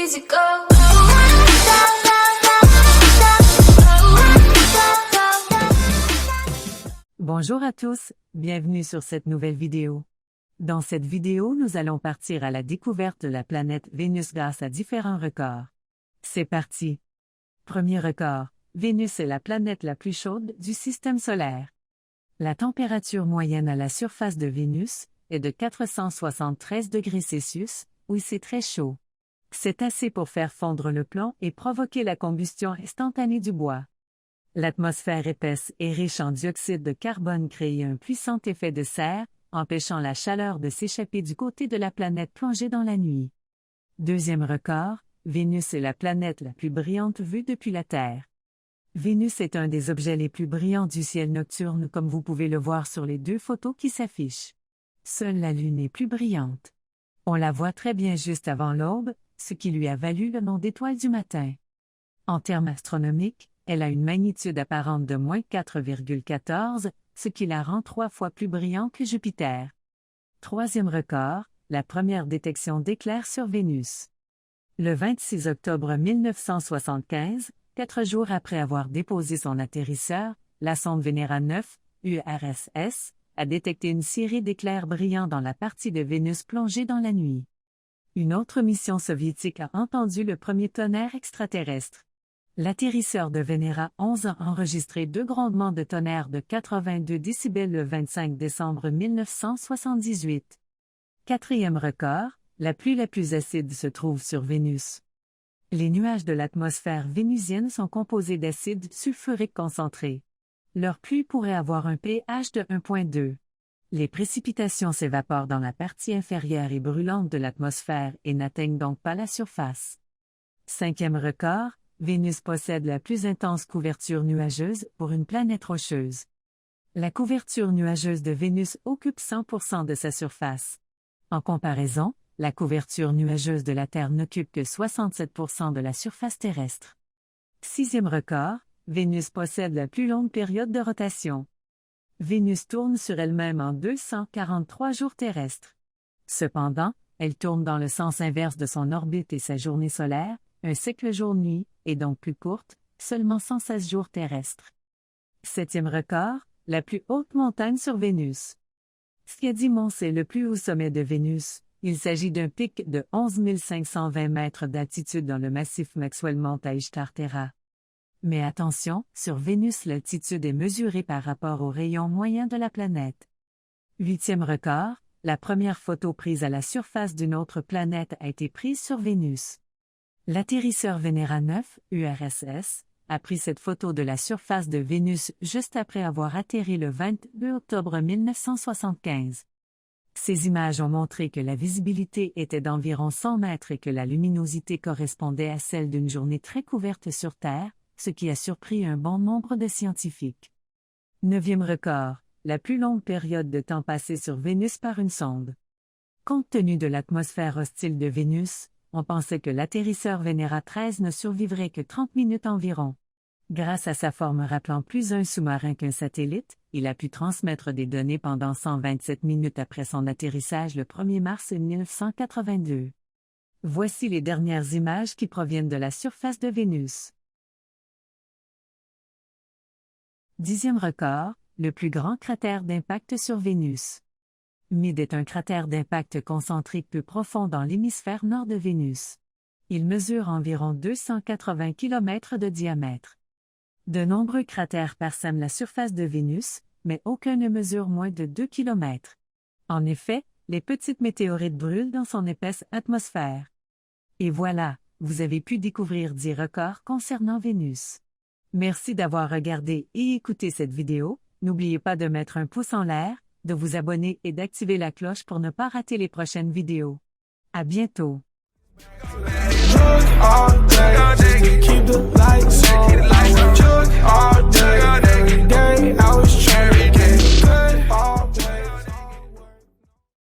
easy go. Bonjour à tous, bienvenue sur cette nouvelle vidéo. Dans cette vidéo, nous allons partir à la découverte de la planète Vénus grâce à différents records. C'est parti! Premier record, Vénus est la planète la plus chaude du système solaire. La température moyenne à la surface de Vénus est de 473 degrés Celsius, où c'est très chaud. C'est assez pour faire fondre le plomb et provoquer la combustion instantanée du bois. L'atmosphère épaisse et riche en dioxyde de carbone crée un puissant effet de serre, empêchant la chaleur de s'échapper du côté de la planète plongée dans la nuit. Deuxième record, Vénus est la planète la plus brillante vue depuis la Terre. Vénus est un des objets les plus brillants du ciel nocturne comme vous pouvez le voir sur les deux photos qui s'affichent. Seule la Lune est plus brillante. On la voit très bien juste avant l'aube, ce qui lui a valu le nom d'étoile du matin. En termes astronomiques, elle a une magnitude apparente de -4,14, ce qui la rend 3 fois plus brillante que Jupiter. Troisième record, la première détection d'éclairs sur Vénus. Le 26 octobre 1975, 4 jours après avoir déposé son atterrisseur, la sonde Venera 9, URSS, a détecté une série d'éclairs brillants dans la partie de Vénus plongée dans la nuit. Une autre mission soviétique a entendu le premier tonnerre extraterrestre. L'atterrisseur de Venera 11 a enregistré 2 grondements de tonnerre de 82 décibels le 25 décembre 1978. Quatrième record, la pluie la plus acide se trouve sur Vénus. Les nuages de l'atmosphère vénusienne sont composés d'acide sulfurique concentré. Leur pluie pourrait avoir un pH de 1,2. Les précipitations s'évaporent dans la partie inférieure et brûlante de l'atmosphère et n'atteignent donc pas la surface. Cinquième record, Vénus possède la plus intense couverture nuageuse pour une planète rocheuse. La couverture nuageuse de Vénus occupe 100% de sa surface. En comparaison, la couverture nuageuse de la Terre n'occupe que 67% de la surface terrestre. Sixième record, Vénus possède la plus longue période de rotation. Vénus tourne sur elle-même en 243 jours terrestres. Cependant, elle tourne dans le sens inverse de son orbite et sa journée solaire, un cycle jour-nuit, est donc plus courte, seulement 116 jours terrestres. Septième record, la plus haute montagne sur Vénus. Skadimon est le plus haut sommet de Vénus. Il s'agit d'un pic de 11 520 mètres d'altitude dans le massif Maxwell-Mount à Ishtar-Terra. Mais attention, sur Vénus l'altitude est mesurée par rapport au rayon moyen de la planète. Huitième record, la première photo prise à la surface d'une autre planète a été prise sur Vénus. L'atterrisseur Venera 9, URSS, a pris cette photo de la surface de Vénus juste après avoir atterri le 22 octobre 1975. Ces images ont montré que la visibilité était d'environ 100 mètres et que la luminosité correspondait à celle d'une journée très couverte sur Terre, ce qui a surpris un bon nombre de scientifiques. Neuvième record, la plus longue période de temps passée sur Vénus par une sonde. Compte tenu de l'atmosphère hostile de Vénus, on pensait que l'atterrisseur Venera 13 ne survivrait que 30 minutes environ. Grâce à sa forme rappelant plus un sous-marin qu'un satellite, il a pu transmettre des données pendant 127 minutes après son atterrissage le 1er mars 1982. Voici les dernières images qui proviennent de la surface de Vénus. Dixième record, le plus grand cratère d'impact sur Vénus. Mid est un cratère d'impact concentrique peu profond dans l'hémisphère nord de Vénus. Il mesure environ 280 km de diamètre. De nombreux cratères parsèment la surface de Vénus, mais aucun ne mesure moins de 2 km. En effet, les petites météorites brûlent dans son épaisse atmosphère. Et voilà, vous avez pu découvrir 10 records concernant Vénus. Merci d'avoir regardé et écouté cette vidéo. N'oubliez pas de mettre un pouce en l'air, de vous abonner et d'activer la cloche pour ne pas rater les prochaines vidéos. À bientôt!